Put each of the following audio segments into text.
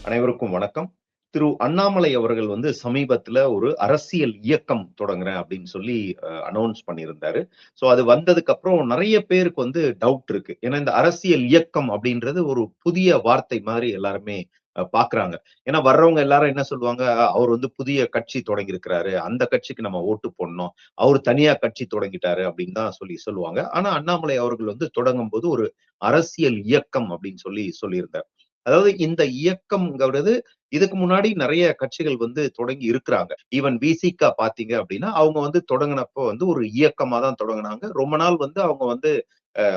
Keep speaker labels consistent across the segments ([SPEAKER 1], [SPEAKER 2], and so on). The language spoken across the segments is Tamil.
[SPEAKER 1] அனைவருக்கும் வணக்கம். திரு அண்ணாமலை அவர்கள் வந்து சமீபத்தில ஒரு அரசியல் இயக்கம் தொடங்குறேன் அப்படின்னு சொல்லி அனவுன்ஸ் பண்ணியிருந்தாரு. ஸோ அது வந்ததுக்கு அப்புறம் நெறைய பேருக்கு வந்து டவுட் இருக்கு. ஏன்னா இந்த அரசியல் இயக்கம் அப்படின்றது ஒரு புதிய வார்த்தை மாரி எல்லாருமே பார்க்குறாங்க. ஏன்னா வர்றவங்க எல்லாரும் என்ன சொல்லுவாங்க, அவர் வந்து புதிய கட்சி தொடங்கியிருக்கிறாரு. அந்த கட்சிக்கு நம்ம ஓட்டு போடணும். அவரு தனியா கட்சி தொடங்கிட்டாரு அப்படின்னு தான் சொல்லுவாங்க. ஆனா அண்ணாமலை அவர்கள் வந்து தொடங்கும்போது ஒரு அரசியல் இயக்கம் அப்படின்னு சொல்லியிருந்தார். அதாவது இந்த இயக்கம்ங்கிறது இதுக்கு முன்னாடி நெறைய கட்சிகள் வந்து தொடங்கி இருக்கிறாங்க. ஈவன் விசிக பார்த்தீங்க அப்டின்னா, அவங்க வந்து தொடங்குனப்போ வந்து ஒரு இயக்கமா தான் தொடங்குனாங்க. ரொம்ப நாள் வந்து அவங்க வந்து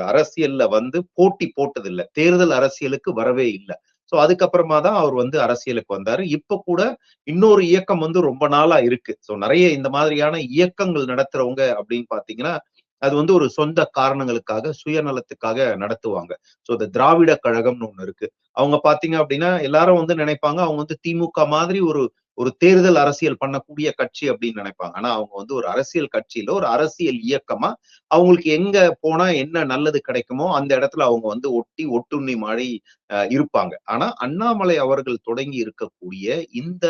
[SPEAKER 1] அரசியல்ல வந்து போட்டி போட்டதில்ல. தேர்தல் அரசியலுக்கு வரவே இல்ல. ஸோ அதுக்கப்புறமா தான் அவர் வந்து அரசியலுக்கு வந்தாரு. இப்ப கூட இன்னொரு இயக்கம் வந்து ரொம்ப நாளா இருக்கு. ஸோ நெறைய இந்த மாதிரியான இயக்கங்கள் நடத்துறவங்க அப்டின்னு பார்த்தீங்கன்னா, அது வந்து ஒரு சொந்த காரணங்களுக்காக, சுயநலத்துக்காக நடத்துவாங்க. ஸோ இந்த திராவிட கழகம்னு ஒண்ணு இருக்கு. அவங்க பார்த்தீங்க அப்டின்னா, எல்லாரும் வந்து நினைப்பாங்க, அவங்க வந்து திமுக மாதிரி ஒரு ஒரு தேர்தல் அரசியல் பண்ணக்கூடிய கட்சி அப்படின்னு நினைப்பாங்க. ஆனா அவங்க வந்து ஒரு அரசியல் கட்சி இல்ல, ஒரு அரசியல் இயக்கமா அவங்களுக்கு எங்க போனா என்ன நல்லது கிடைக்குமோ, அந்த இடத்துல அவங்க வந்து ஒட்டுண்ணி மாரி இருப்பாங்க. ஆனா அண்ணாமலை அவர்கள் தொடங்கி இருக்கக்கூடிய இந்த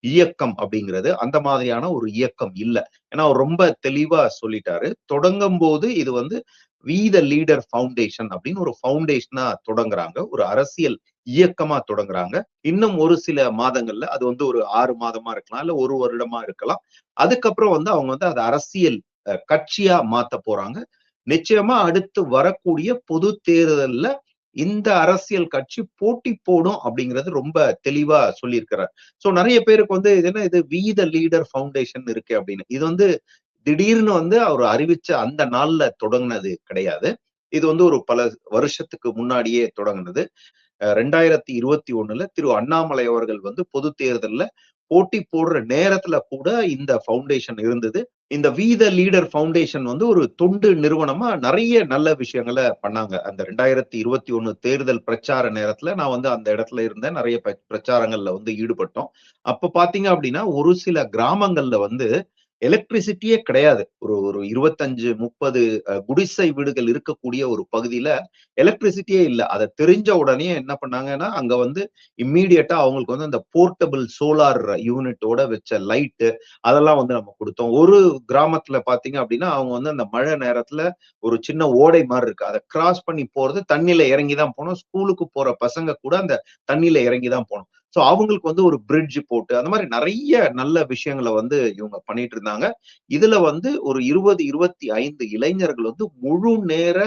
[SPEAKER 1] இயக்கம் அப்படிங்கிறது அந்த மாதிரியான ஒரு இயக்கம் இல்ல. ஏன்னா அவர் ரொம்ப தெளிவா சொல்லிட்டாரு. தொடங்கும்போது இது வந்து வி த லீடர் ஃபவுண்டேஷன் அப்படின்னு ஒரு ஃபவுண்டேஷனா தொடங்குறாங்க. ஒரு அரசியல் இயக்கமா தொடங்குறாங்க. இன்னும் ஒரு சில மாதங்கள்ல அது வந்து ஒரு 6 மாதமா இருக்கலாம். இல்ல 1 வருடமா இருக்கலாம். அதுக்கப்புறம் வந்து அவங்க வந்து அத அரசியல் கட்சியா மாத்தப் போறாங்க. நிச்சயமா அடுத்து வரக்கூடிய பொது தேர்தல்ல இந்த அரசியல் கட்சி போட்டி போடும் அப்படிங்கிறது ரொம்ப தெளிவா சொல்லியிருக்கிறார். சோ நெறைய பேருக்கு வந்து இது என்ன இது வி த லீடர் ஃபவுண்டேஷன் இருக்கு அப்படின்னு. இது வந்து திடீர்னு வந்து அவர் அறிவிச்ச அந்த நாள்ல தொடங்குனது கிடையாது. இது வந்து ஒரு பல வருஷத்துக்கு முன்னாடியே தொடங்குனது. 2021ல திரு அண்ணாமலை அவர்கள் வந்து பொது தேர்தல்ல போட்டி போடுற நேரத்துல கூட இந்த ஃபவுண்டேஷன் இருந்தது. இந்த வி த லீடர் ஃபவுண்டேஷன் வந்து ஒரு தொண்டு நிறுவனமா நெறைய நல்ல விஷயங்கள பண்ணாங்க. அந்த 2021 தேர்தல் பிரச்சார நேரத்துல நான் வந்து அந்த இடத்துல இருந்தேன். நெறைய பிரச்சாரங்கள்ல வந்து ஈடுபட்டோம். அப்ப பார்த்தீங்க அப்டின்னா, ஒரு சில கிராமங்கள்ல வந்து எலக்ட்ரிசிட்டியே கிடையாது. ஒரு ஒரு 25, 30 குடிசை வீடுகள் இருக்கக்கூடிய ஒரு பகுதியில எலக்ட்ரிசிட்டியே இல்ல. அத தெரிஞ்ச உடனே என்ன பண்ணாங்கன்னா, அங்க வந்து இம்மீடியட்டா அவங்களுக்கு வந்து அந்த போர்ட்டபிள் சோலார் யூனிட்டோட வச்ச லைட்டு அதெல்லாம் வந்து நம்ம குடுத்தோம். ஒரு கிராமத்துல பார்த்தீங்க அப்டின்னா, அவங்க வந்து அந்த மழை நேரத்துல ஒரு சின்ன ஓடை மாரி இருக்கு. அத கிராஸ் பண்ணி போறது தண்ணீல இறங்கி தான் போணும். ஸ்கூலுக்கு போற பசங்க கூட அந்த தண்ணீல இறங்கி தான் போணும். சோ அவங்களுக்கு வந்து ஒரு பிரிட்ஜ் போட்டு அந்த மாரி நெறைய நல்ல விஷயங்கள வந்து இவங்க பண்ணிட்டு இருந்தாங்க. இதுல வந்து ஒரு 20, 25 இளைஞர்கள் வந்து முழு நேர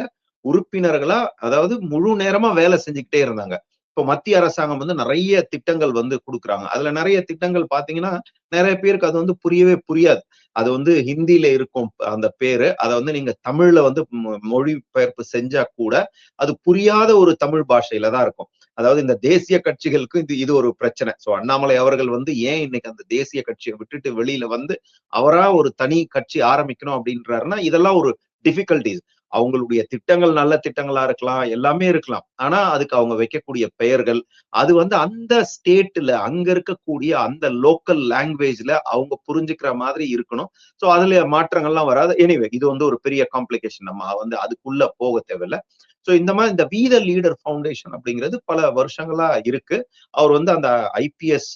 [SPEAKER 1] உறுப்பினர்களா, அதாவது முழு நேரமா வேலை செஞ்சுக்கிட்டே இருந்தாங்க. இப்போ மத்திய அரசாங்கம் வந்து நெறைய திட்டங்கள் வந்து குடுக்குறாங்க. அதுல நெறைய திட்டங்கள் பார்த்தீங்கன்னா, நெறைய பேருக்கு அது வந்து புரியவே புரியாது. அது வந்து ஹிந்தியில இருக்கும் அந்த பேரு. அத வந்து நீங்க தமிழ்ல வந்து மொழிபெயர்ப்பு செஞ்சா கூட, அது புரியாத ஒரு தமிழ் பாஷையில தான் இருக்கும். அதாவது இந்த தேசிய கட்சிகளுக்கு இது இது ஒரு பிரச்சனை. சோ அண்ணாமலை அவர்கள் வந்து ஏன் இன்னைக்கு அந்த தேசிய கட்சிய விட்டுட்டு வெளியில வந்து, அவரா ஒரு தனி கட்சி ஆரம்பிக்கணும் அப்படின்றாருன்னா, இதெல்லாம் ஒரு டிஃபிகல்டீஸ். அவங்களுடைய திட்டங்கள் நல்ல திட்டங்களா இருக்கலாம், எல்லாமே இருக்கலாம். ஆனா, அதுக்கு அவங்க வைக்கக்கூடிய பெயர்கள், அது வந்து அந்த ஸ்டேட்ல அங்க இருக்கக்கூடிய அந்த லோக்கல் லாங்குவேஜ்ல அவங்க புரிஞ்சுக்கிற மாதிரி இருக்கணும். சோ, அதுல மாற்றங்கள்லாம் வராது. எனிவே இது வந்து ஒரு பெரிய காம்ப்ளிகேஷன். நம்ம வந்து அதுக்குள்ள போக தேவையில்ல. சோ, இந்த மாரி இந்த வி த லீடர் ஃபவுண்டேஷன் அப்படிங்கிறது பல வருஷங்களா இருக்கு. அவர் வந்து அந்த ஐபிஎஸ்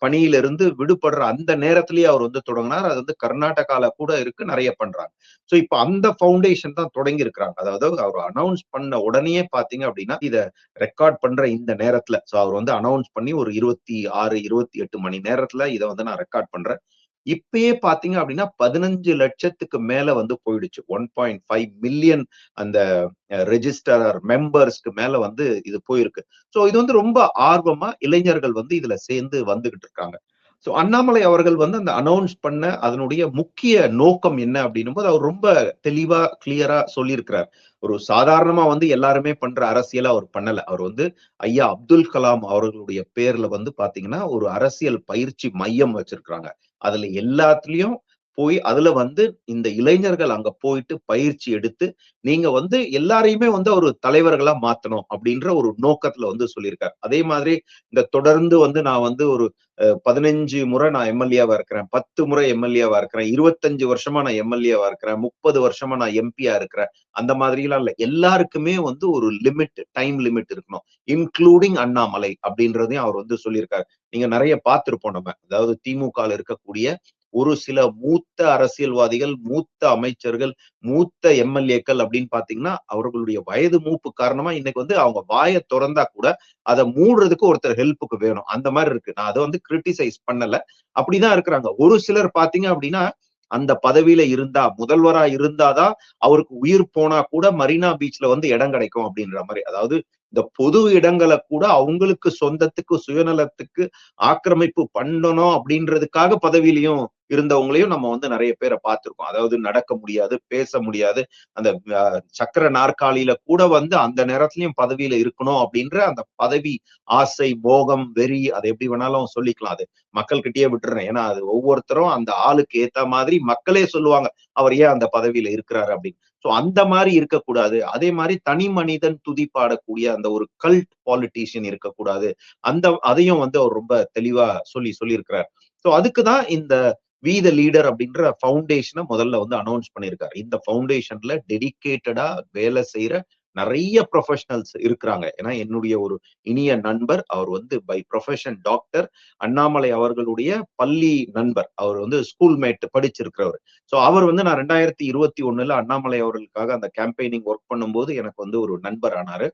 [SPEAKER 1] பணியிலிருந்து விடுபடுற அந்த நேரத்திலேயே அவர் வந்து தொடங்குனார். அது வந்து கர்நாடகால கூட இருக்கு. நெறைய பண்றாங்க. சோ இப்ப அந்த ஃபவுண்டேஷன் தான் தொடங்கி இருக்கிறாங்க. அதாவது அவர் அனவுன்ஸ் பண்ண உடனேயே பார்த்தீங்க அப்டின்னா, இத ரெக்கார்ட் பண்ற இந்த நேரத்துல, சோ அவர் வந்து அனவுன்ஸ் பண்ணி ஒரு 26, 28 மணி நேரத்துல இத வந்து நான் ரெக்கார்ட் பண்றேன். இப்பயே பார்த்தீங்க அப்டின்னா, 15,00,000க்கு மேல வந்து போயிடுச்சு. 1.5 மில்லியன் அந்த ரெஜிஸ்டர் மெம்பர்ஸ்க்கு மேல வந்து இது போயிருக்கு. சோ இது வந்து ரொம்ப ஆர்வமா இளைஞர்கள் வந்து இதுல சேர்ந்து வந்துகிட்டு இருக்காங்க. சோ அண்ணாமலை அவர்கள் வந்து அந்த அனவுன்ஸ் பண்ண அதனுடைய முக்கிய நோக்கம் என்ன அப்படின்னும்போது, அவர் ரொம்ப தெளிவா, கிளியரா சொல்லியிருக்கிறார். ஒரு சாதாரணமா வந்து எல்லாருமே பண்ற அரசியல அவர் பண்ணல. அவர் வந்து ஐயா அப்துல் கலாம் அவர்களுடைய பேர்ல வந்து பார்த்தீங்கன்னா, ஒரு அரசியல் பயிற்சி மையம் வச்சிருக்கிறாங்க. அதுல எல்லாத்துலயும் போய் அதுல வந்து இந்த இளைஞர்கள் அங்க போயிட்டு பயிற்சி எடுத்து நீங்க வந்து எல்லாரையுமே வந்து ஒரு தலைவர்களா மாத்தணும் அப்படின்ற ஒரு நோக்கத்துல வந்து சொல்லியிருக்காரு. அதே மாதிரி இந்த தொடர்ந்து வந்து நான் வந்து ஒரு 15 முறை நான் எம்எல்ஏவா இருக்கிறேன், 10 முறை எம்எல்ஏவா இருக்கிறேன், 25 வருஷமா நான் எம்எல்ஏவா இருக்கிறேன், 30 வருஷமா நான் எம்பியா இருக்கிறேன். அந்த மாதிரிலாம் இல்ல. எல்லாருக்குமே வந்து ஒரு லிமிட், டைம் லிமிட் இருக்கணும். இன்க்ளூடிங் அண்ணாமலை அப்படின்றதையும் அவர் வந்து சொல்லியிருக்காரு. நீங்க நிறைய பார்த்திருப்போம் நம்ம. அதாவது திமுகல இருக்கக்கூடிய ஒரு சில மூத்த அரசியல்வாதிகள், மூத்த அமைச்சர்கள், மூத்த எம்எல்ஏக்கள் அப்படின்னு பார்த்தீங்கன்னா, அவர்களுடைய வயது மூப்பு காரணமா இன்னைக்கு வந்து அவங்க வாய தொறந்தா கூட, அத மூடுறதுக்கு ஒருத்தர் ஹெல்ப்புக்கு வேணும். அந்த மாரி இருக்கு. நான் அத வந்து கிரிட்டிசைஸ் பண்ணல. அப்படிதான் இருக்கிறாங்க. ஒரு சிலர் பார்த்தீங்க அப்படின்னா, அந்த பதவியில இருந்தா, முதல்வரா இருந்தா தான் அவருக்கு உயிர் போனா கூட மெரினா பீச்ல வந்து இடம் கிடைக்கும் அப்படின்ற மாரி. அதாவது இந்த பொது இடங்கள கூட அவங்களுக்கு சொந்தத்துக்கு, சுயநலத்துக்கு ஆக்கிரமிப்பு பண்ணணும் அப்படின்றதுக்காக பதவியிலயும் இருந்தவங்களையும் நம்ம வந்து நிறைய பேரை பார்த்திருக்கோம். அதாவது நடக்க முடியாது, பேச முடியாது. அந்த சக்கர நாற்காலியில கூட வந்து அந்த நேரத்திலயும் பதவியில இருக்கணும் அப்படின்ற அந்த பதவி ஆசை, மோகம், வெறி அதை எப்படி வேணாலும் சொல்லிக்கலாம். அது மக்கள் கிட்டயே விட்டுறேன். ஏன்னா அது ஒவ்வொருத்தரும் அந்த ஆளுக்கு ஏத்த மாதிரி மக்களே சொல்லுவாங்க. அவர் ஏன் அந்த பதவியில இருக்கிறாரு அப்படின்னு. சோ அந்த மாதிரி இருக்கக்கூடாது. அதே மாதிரி தனி மனிதன் துதிப்பாடக்கூடிய அந்த ஒரு கல்ட் பாலிட்டிஷியன் இருக்கக்கூடாது. அதையும் வந்து அவர் ரொம்ப தெளிவா சொல்லியிருக்கிறார். சோ அதுக்கு தான் இந்த வி த லீடர் அப்படின்ற ஃபவுண்டேஷனை முதல்ல வந்து அனௌன்ஸ் பண்ணியிருக்காரு. இந்த ஃபவுண்டேஷன்ல டெடிகேட்டடா வேலை செய்யற நிறைய ப்ரொஃபஷனல்ஸ் இருக்கிறாங்க. ஏன்னா என்னுடைய ஒரு இனிய நண்பர், அவர் வந்து பை ப்ரொஃபஷன் டாக்டர், அண்ணாமலை அவர்களுடைய பள்ளி நண்பர். அவர் வந்து ஸ்கூல் மேட் படிச்சிருக்கிறவர். சோ அவர் வந்து நான் 2021ல அண்ணாமலை அவர்களுக்காக அந்த கேம்பெயினிங் ஒர்க் பண்ணும்போது எனக்கு வந்து ஒரு நண்பர் ஆனாரு.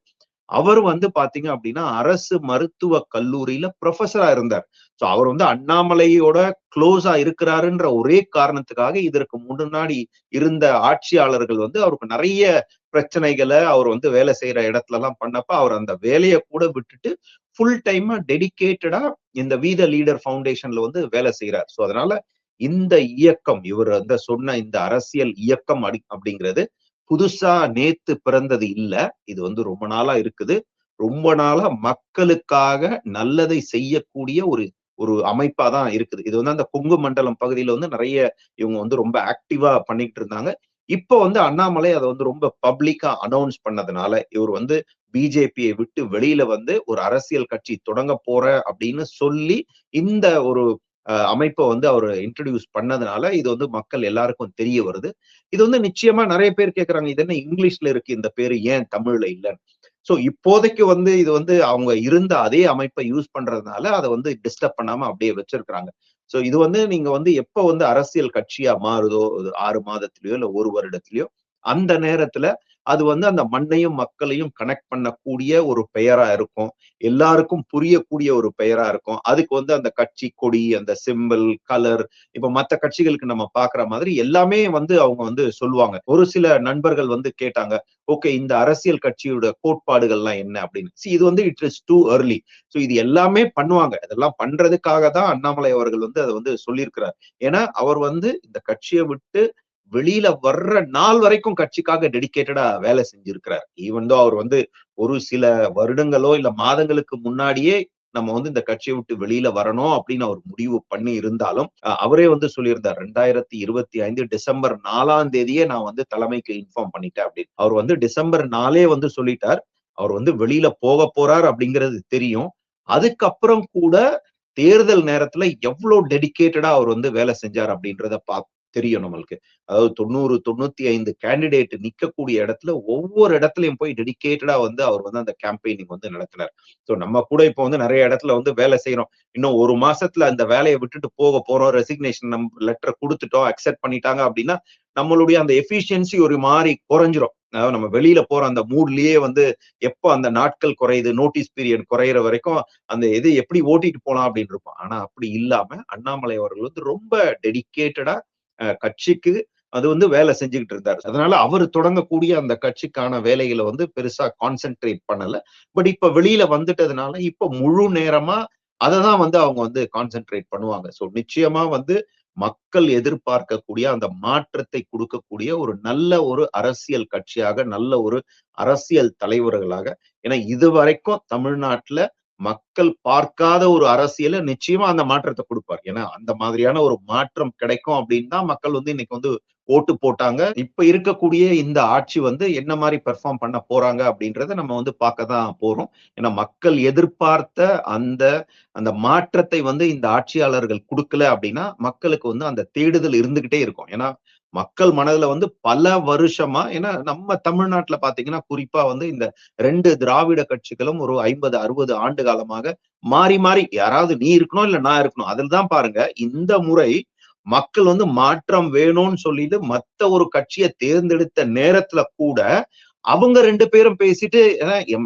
[SPEAKER 1] அவர் வந்து பாத்தீங்க அப்படின்னா அரசு மருத்துவ கல்லூரியில ப்ரொஃபஸரா இருந்தார். சோ அவர் வந்து அண்ணாமலையோட க்ளோஸா இருக்கிறாருன்ற ஒரே காரணத்துக்காக இதற்கு முன்னாடி இருந்த ஆட்சியாளர்கள் வந்து அவருக்கு நிறைய பிரச்சனைகளை அவர் வந்து வேலை செய்யற இடத்துல எல்லாம் பண்ணப்ப அவர் அந்த வேலையை கூட விட்டுட்டு ஃபுல் டைமா டெடிகேட்டடா இந்த வி த லீடர் ஃபவுண்டேஷன்ல வந்து வேலை செய்யறார். சோ அதனால இந்த இயக்கம் இவர் வந்து சொன்ன இந்த அரசியல் இயக்கம் அப்படிங்கிறது புதுசா நேத்து பிறந்தது இல்ல. இது வந்து ரொம்ப நாளா இருக்குது. ரொம்ப நாளா மக்களுக்காக நல்லதை செய்யக்கூடிய ஒரு ஒரு அமைப்பா தான் இருக்குது. இது வந்து அந்த கொங்கு மண்டலம் பகுதியில வந்து நிறைய இவங்க வந்து ரொம்ப ஆக்டிவா பண்ணிக்கிட்டு இருந்தாங்க. இப்போ வந்து அண்ணாமலை அத வந்து ரொம்ப பப்ளிக்கா அனௌன்ஸ் பண்ணதுனால, இவர் வந்து பிஜேபியை விட்டு வெளியில வந்து ஒரு அரசியல் கட்சி தொடங்க போறேன் அப்படின்னு சொல்லி, இந்த ஒரு அமைப்ப வந்து அவரு இன்ட்ரோடியூஸ் பண்ணதுனால, இது வந்து மக்கள் எல்லாருக்கும் தெரிய வருது. இது வந்து நிச்சயமா நெறைய பேர் கேட்கறாங்க. இது என்ன இங்கிலீஷ்ல இருக்கு இந்த பேரு ஏன் தமிழ்ல இல்லன்னு? சோ இப்போதைக்கு வந்து இது வந்து அவங்க இருந்த அதே அமைப்ப யூஸ் பண்றதுனால, அத வந்து டிஸ்டர்ப் பண்ணாம அப்படியே வச்சிருக்கிறாங்க. சோ இது வந்து நீங்க வந்து எப்ப வந்து அரசியல் கட்சியா மாறுதோ, 6 மாதத்திலயோ, இல்ல 1 வருடத்திலயோ, அந்த நேரத்துல அது வந்து அந்த மண்ணையும், மக்களையும் கனெக்ட் பண்ணக்கூடிய ஒரு பெயரா இருக்கும். எல்லாருக்கும் புரியக்கூடிய ஒரு பெயரா இருக்கும். அதுக்கு வந்து அந்த கட்சி கொடி, அந்த சிம்பல், கலர் இப்ப மத்த கட்சிகளுக்கு நம்ம பாக்குற மாதிரி எல்லாமே வந்து அவங்க வந்து சொல்லுவாங்க. ஒரு சில நண்பர்கள் வந்து கேட்டாங்க. ஓகே இந்த அரசியல் கட்சியோட கோட்பாடுகள்லாம் என்ன அப்படின்னு. இது வந்து it is too early. So இது எல்லாமே பண்ணுவாங்க. அதெல்லாம் பண்றதுக்காக தான் அண்ணாமலை அவர்கள் வந்து அத வந்து சொல்லியிருக்கிறார். ஏன்னா அவர் வந்து இந்த கட்சிய விட்டு வெளியில வர்ற நாள் வரைக்கும் கட்சிக்காக டெடிகேட்டடா வேலை செஞ்சிருக்கிறார். ஈவன் தோ அவர் வந்து ஒரு சில வருடங்களோ இல்ல மாதங்களுக்கு முன்னாடியே நம்ம வந்து இந்த கட்சியை விட்டு வெளியில வரணும் அப்படின்னு அவர் முடிவு பண்ணி இருந்தாலும் அவரே வந்து சொல்லியிருந்தார் 2025 டிசம்பர் 4ஆம் தேதியே நான் வந்து தலைமைக்கு இன்ஃபார்ம் பண்ணிட்டேன் அப்படின்னு. அவர் வந்து டிசம்பர் 4 வந்து சொல்லிட்டார். அவர் வந்து வெளியில போக போறார் அப்படிங்கிறது தெரியும். அதுக்கப்புறம் கூட தேர்தல் நேரத்துல எவ்வளவு டெடிகேட்டடா அவர் வந்து வேலை செஞ்சார் அப்படின்றத தெரியும் நம்மளுக்கு. அதாவது 90, 95 கேண்டிடேட் நிக்கக்கூடிய இடத்துல ஒவ்வொரு இடத்துலயும் போய் டெடிகேட்டடா வந்து அவர் வந்து அந்த கேம்பெயினிங் வந்து நடத்தினார். சோ நம்ம கூட இப்போ வந்து நிறைய இடத்துல வந்து வேலை செய்யறோம். இன்னும் 1 மாசத்துல அந்த வேலையை விட்டுட்டு போக போறோம். Resignation letter குடுத்துட்டோம். அக்செப்ட் பண்ணிட்டாங்க அப்படின்னா, நம்மளுடைய அந்த எஃபிஷியன்சி ஒரு மாரி குறைஞ்சிரும். அதாவது நம்ம வெளியில போற அந்த மூட்லயே வந்து எப்ப அந்த நாட்கள் குறையுது, நோட்டீஸ் பீரியட் குறையிற வரைக்கும் அந்த இது எப்படி ஓட்டிட்டு போலாம் அப்படின்னு இருக்கும். ஆனா அப்படி இல்லாம அண்ணாமலை அவர்கள் வந்து ரொம்ப டெடிகேட்டடா கட்சிக்கு அது வந்து வேலை செஞ்சுக்கிட்டு இருந்தாரு. அதனால அவரு தொடங்கக்கூடிய அந்த கட்சிக்கான வேலைகள வந்து பெருசா கான்சன்ட்ரேட் பண்ணல. பட் இப்ப வெளியில வந்துட்டதுனால, இப்ப முழு நேரமா அததான் வந்து அவங்க வந்து கான்சன்ட்ரேட் பண்ணுவாங்க. சோ நிச்சயமா வந்து மக்கள் எதிர்பார்க்கக்கூடிய அந்த மாற்றத்தை குடுக்கக்கூடிய ஒரு நல்ல ஒரு அரசியல் கட்சியாக, நல்ல ஒரு அரசியல் தலைவர்களாக ஏன்னா இதுவரைக்கும் தமிழ்நாட்டுல மக்கள் பார்க்காத ஒரு அரசியல நிச்சயமா அந்த மாற்றத்தை கொடுப்பார். ஏன்னா அந்த மாதிரியான ஒரு மாற்றம் கிடைக்கும் அப்படின்னு தான் மக்கள் வந்து இன்னைக்கு வந்து ஓட்டு போட்டாங்க. இப்ப இருக்கக்கூடிய இந்த ஆட்சி வந்து என்ன மாதிரி பெர்ஃபார்ம் பண்ண போறாங்க அப்படின்றத நம்ம வந்து பார்க்க தான் போறோம். ஏன்னா மக்கள் எதிர்பார்த்த அந்த அந்த மாற்றத்தை வந்து இந்த ஆட்சியாளர்கள் குடுக்கல அப்படின்னா மக்களுக்கு வந்து அந்த தேடுதல் இருந்துகிட்டே இருக்கும். ஏன்னா மக்கள் மனதுல வந்து பல வருஷமா, ஏன்னா நம்ம தமிழ்நாட்டுல பாத்தீங்கன்னா குறிப்பா வந்து இந்த 2 திராவிட கட்சிகளும் ஒரு 50, 60 ஆண்டு காலமாக மாறி மாறி யாராவது நீ இருக்கணும் இல்ல நான் இருக்கணும். அதுல தான் பாருங்க இந்த முறை மக்கள் வந்து மாற்றம் வேணும்னு சொல்லிட்டு மத்த ஒரு கட்சியை தேர்ந்தெடுத்த நேரத்துல கூட அவங்க 2 பேரும் பேசிட்டு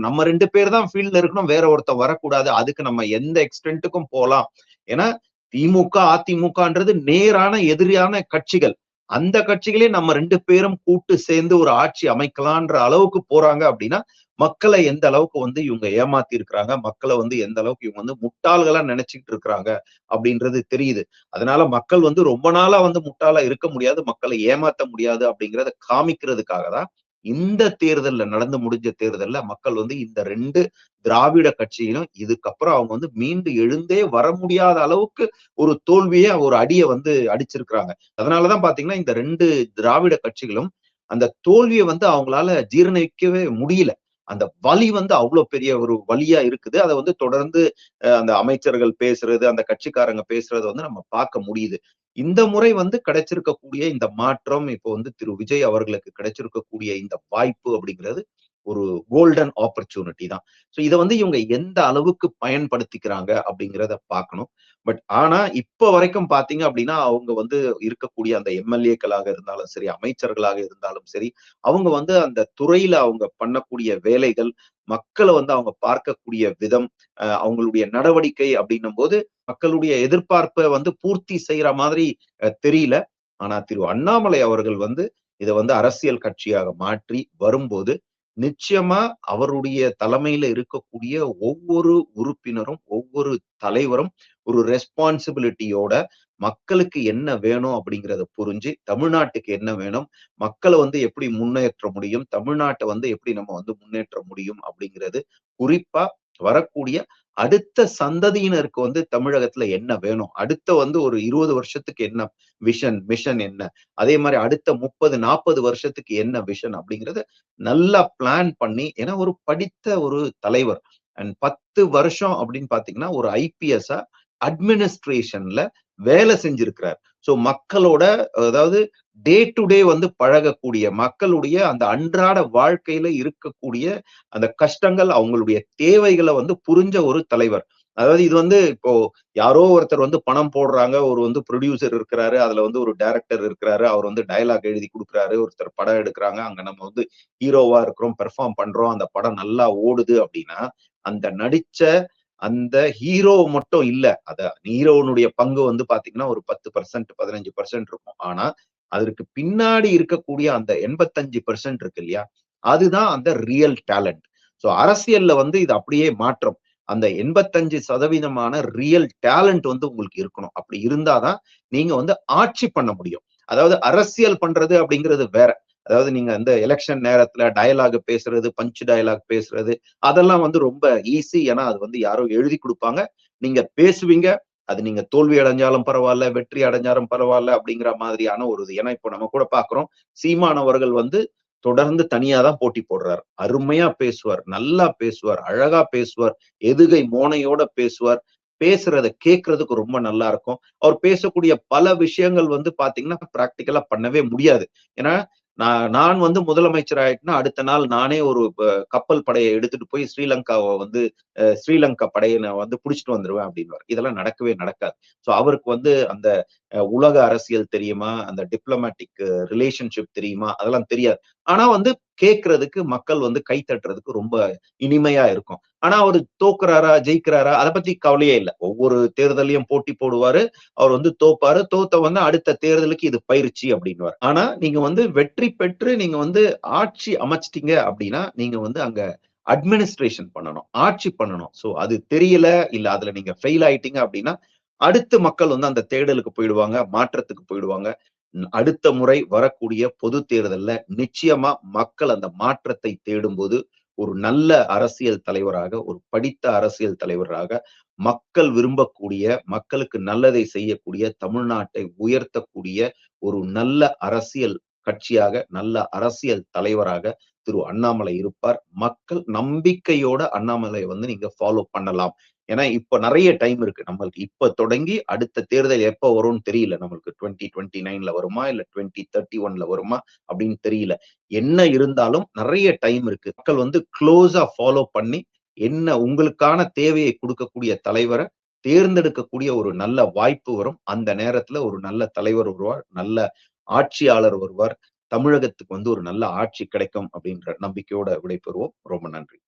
[SPEAKER 1] நம்ம 2 பேர் தான் ஃபீல்ட்ல இருக்கணும், வேற ஒருத்தர் வரக்கூடாது, அதுக்கு நம்ம எந்த எக்ஸ்டென்ட்டுக்கும் போலாம். ஏன்னா திமுக அதிமுகன்றது நேரான எதிரியான கட்சிகள். அந்த கட்சிகளே நம்ம 2 பேரும் கூட்டு சேர்ந்து ஒரு ஆட்சி அமைக்கலான்ற அளவுக்கு போறாங்க அப்படின்னா மக்களை எந்த அளவுக்கு வந்து இவங்க ஏமாத்தி இருக்கிறாங்க, மக்களை வந்து எந்த அளவுக்கு இவங்க வந்து முட்டாள்களா நினைச்சுக்கிட்டு இருக்கிறாங்க அப்படின்றது தெரியுது. அதனால மக்கள் வந்து ரொம்ப நாளா வந்து முட்டாளா இருக்க முடியாது, மக்களை ஏமாத்த முடியாது அப்படிங்கிறத காமிக்கிறதுக்காக தான் இந்த தேர்தல்ல நடந்து முடிஞ்ச தேர்தல்ல மக்கள் வந்து இந்த 2 திராவிட கட்சியிலும் இதுக்கப்புறம் அவங்க வந்து மீண்டு எழுந்தே வர முடியாத அளவுக்கு ஒரு தோல்வியை, ஒரு அடியை வந்து அடிச்சிருக்கிறாங்க. அதனாலதான் பாத்தீங்கன்னா இந்த 2 திராவிட கட்சிகளும் அந்த தோல்வியை வந்து அவங்களால ஜீரணிக்கவே முடியல. அந்த வலி வந்து அவ்வளவு பெரிய ஒரு வலியா இருக்குது. அதை வந்து தொடர்ந்து அந்த அமைச்சர்கள் பேசுறது, அந்த கட்சிக்காரங்க பேசுறத வந்து நம்ம பார்க்க முடியுது. இந்த முறை வந்து கிடைச்சிருக்கக்கூடிய இந்த மாற்றம், இப்போ வந்து திரு விஜய் அவர்களுக்கு கிடைச்சிருக்கக்கூடிய இந்த வாய்ப்பு அப்படிங்கிறது ஒரு கோல்டன் ஆப்பர்ச்சுனிட்டி தான். சோ இத வந்து இவங்க எந்த அளவுக்கு பயன்படுத்திக்கிறாங்க அப்படிங்கிறத பார்க்கணும். பட் ஆனா இப்ப வரைக்கும் பார்த்தீங்க அப்படின்னா, அவங்க வந்து இருக்கக்கூடிய அந்த எம்.எல்.ஏக்களாக இருந்தாலும் சரி, அமைச்சர்களாக இருந்தாலும் சரி, அவங்க வந்து அந்த துறையில அவங்க பண்ணக்கூடிய வேலைகள், மக்கள வந்து அவங்க பார்க்கக்கூடிய விதம், அவங்களுடைய நடவடிக்கை அப்படின்னும்போது, மக்களுடைய எதிர்பார்ப்ப வந்து பூர்த்தி செய்யற மாதிரி தெரியல. ஆனா திரு அண்ணாமலை அவர்கள் வந்து இத வந்து அரசியல் கட்சியாக மாற்றி வரும்போது, நிச்சயமா அவருடைய தலைமையில இருக்கக்கூடிய ஒவ்வொரு உறுப்பினரும், ஒவ்வொரு தலைவரும் ஒரு ரெஸ்பான்சிபிலிட்டியோட மக்களுக்கு என்ன வேணும் அப்படிங்கிறத புரிஞ்சு, தமிழ்நாட்டுக்கு என்ன வேணும், மக்கள வந்து எப்படி முன்னேற்ற முடியும், தமிழ்நாட்ட வந்து எப்படி நம்ம வந்து முன்னேற்ற முடியும் அப்படிங்கிறது குறிப்பா வரக்கூடிய அடுத்த சந்ததியினருக்கு வந்து தமிழகத்துல என்ன வேணும், அடுத்த வந்து ஒரு 20 வருஷத்துக்கு என்ன விஷன், மிஷன் என்ன, அதே மாதிரி அடுத்த 30, 40 வருஷத்துக்கு என்ன விஷன் அப்படிங்கறத நல்லா பிளான் பண்ணி, ஏன்னா ஒரு படித்த ஒரு தலைவர் அண்ட் 10 வருஷம் அப்படின்னு பாத்தீங்கன்னா ஒரு ஐபிஎஸ்ஸா அட்மினிஸ்ட்ரேஷன்ல வேலை செஞ்சிருக்கிறார். சோ மக்களோட, அதாவது டே டு டே வந்து பழகக்கூடிய, மக்களுடைய அந்த அன்றாட வாழ்க்கையில இருக்கக்கூடிய அந்த கஷ்டங்கள், அவங்களுடைய தேவைகளை வந்து புரிஞ்ச ஒரு தலைவர். அதாவது இது வந்து இப்போ யாரோ ஒருத்தர் வந்து பணம் போடுறாங்க, ஒரு வந்து ப்ரொடியூசர் இருக்கிறாரு, அதுல வந்து ஒரு டைரக்டர் இருக்கிறாரு, அவர் வந்து டயலாக் எழுதி கொடுக்குறாரு, ஒருத்தர் படம் எடுக்கிறாங்க, அங்க நம்ம வந்து ஹீரோவா இருக்கிறோம், பெர்ஃபார்ம் பண்றோம், அந்த படம் நல்லா ஓடுது அப்படின்னா அந்த நடிச்ச அந்த ஹீரோ மட்டும் இல்ல. அத ஹீரோனுடைய பங்கு வந்து பாத்தீங்கன்னா ஒரு 10% 15% இருக்கும். ஆனா அதற்கு பின்னாடி இருக்கக்கூடிய அந்த 85% இருக்கு இல்லையா? அதுதான் அந்த ரியல் டேலண்ட். சோ அரசியல்ல வந்து இது அப்படியே மாற்றம். அந்த 85% ரியல் டேலண்ட் வந்து உங்களுக்கு இருக்கணும். அப்படி இருந்தா தான் நீங்க வந்து ஆட்சி பண்ண முடியும். அதாவது அரசியல் பண்றது அப்படிங்கிறது வேற. அதாவது நீங்க இந்த எலக்ஷன் நேரத்துல டயலாக் பேசுறது, பஞ்ச் டயலாக் பேசுறது, அதெல்லாம் வந்து ரொம்ப ஈஸி. ஏன்னா அது வந்து யாரோ எழுதி குடுப்பாங்க. நீங்க பேசுவீங்க. அது நீங்க தோல்வி அடைஞ்சாலும் பரவால்ல, வெற்றி அடைஞ்சாலும் பரவால்ல அப்படிங்கிற மாதிரியான ஒரு இது. ஏன்னா இப்போ நம்ம கூட பார்க்கிறோம். சீமான் அவர்கள் வந்து தொடர்ந்து தனியா தான் போட்டி போடுறார். அருமையா பேசுவார், நல்லா பேசுவார், அழகா பேசுவார், எதுகை மோனையோட பேசுவார். பேசுறத கேட்கறதுக்கு ரொம்ப நல்லா இருக்கும். அவர் பேசக்கூடிய பல விஷயங்கள் வந்து பாத்தீங்கன்னா பிராக்டிகலா பண்ணவே முடியாது. ஏன்னா நான் வந்து முதலமைச்சர் ஆயிட்டேன்னா அடுத்த நாள் நானே ஒரு கப்பல் படையை எடுத்துட்டு போய் ஸ்ரீலங்காவை வந்து ஸ்ரீலங்கா படையை நான் வந்து புடிச்சிட்டு வந்துருவேன் அப்படின்னுவார். இதெல்லாம் நடக்கவே நடக்காது. சோ அவருக்கு வந்து அந்த உலக அரசியல் தெரியுமா, அந்த டிப்ளமேட்டிக் ரிலேஷன்ஷிப் தெரியுமா, அதெல்லாம் தெரியாது. ஆனா வந்து கேட்கறதுக்கு மக்கள் வந்து கை தட்டுறதுக்கு ரொம்ப இனிமையா இருக்கும். ஆனா அவரு தோக்குறாரா ஜெயிக்கிறாரா அதை பத்தி கவலையே இல்லை. ஒவ்வொரு தேர்தலையும் போட்டி போடுவாரு. அவர் வந்து தோப்பாரு, தோத்த வந்து அடுத்த தேர்தலுக்கு இது பயிற்சி அப்படின்னுவார். ஆனா நீங்க வந்து வெற்றி பெற்று நீங்க வந்து ஆட்சி அமைச்சிட்டீங்க அப்படின்னா நீங்க வந்து அங்க அட்மினிஸ்ட்ரேஷன் பண்ணணும், ஆட்சி பண்ணணும். சோ அது தெரியல, இல்ல அதுல நீங்க ஃபெயில் ஆயிட்டீங்க அப்படின்னா அடுத்து மக்கள் வந்து அந்த தேடலுக்கு போயிடுவாங்க, மாற்றத்துக்கு போயிடுவாங்க. அடுத்த முறை வரக்கூடிய பொது தேர்தல்ல நிச்சயமா மக்கள் அந்த மாற்றத்தை தேடும்போது ஒரு நல்ல அரசியல் தலைவராக, ஒரு படித்த அரசியல் தலைவராக, மக்கள் விரும்பக்கூடிய, மக்களுக்கு நல்லதை செய்யக்கூடிய, தமிழ்நாட்டை உயர்த்தக்கூடிய ஒரு நல்ல அரசியல் கட்சியாக, நல்ல அரசியல் தலைவராக திரு அண்ணாமலை இருப்பார். மக்கள் நம்பிக்கையோட அண்ணாமலை நீங்க ஃபாலோ பண்ணலாம். ஏன்னா, இப்ப நெறைய டைம் இருக்கு. நம்மளுக்கு இப்ப தொடங்கி அடுத்த தேர்தல் எப்ப வரும்னு தெரியல. நம்மளுக்கு 2029ல வருமா? இல்ல 2031ல வருமா? அப்படின்னு தெரியல. என்ன இருந்தாலும் நெறைய டைம் இருக்கு. மக்கள் குளோஸா ஃபாலோ பண்ணி, என்ன உங்களுக்கான தேவையை குடுக்கக்கூடிய தலைவர தேர்ந்தெடுக்கக்கூடிய ஒரு நல்ல வாய்ப்பு வரும். அந்த நேரத்துல ஒரு நல்ல தலைவர் வருவார். நல்ல ஆட்சியாளர் வருவார். தமிழகத்துக்கு ஒரு நல்ல ஆட்சி கிடைக்கும் அப்படின்ற நம்பிக்கையோட விடைபெறுவோம். ரொம்ப நன்றி.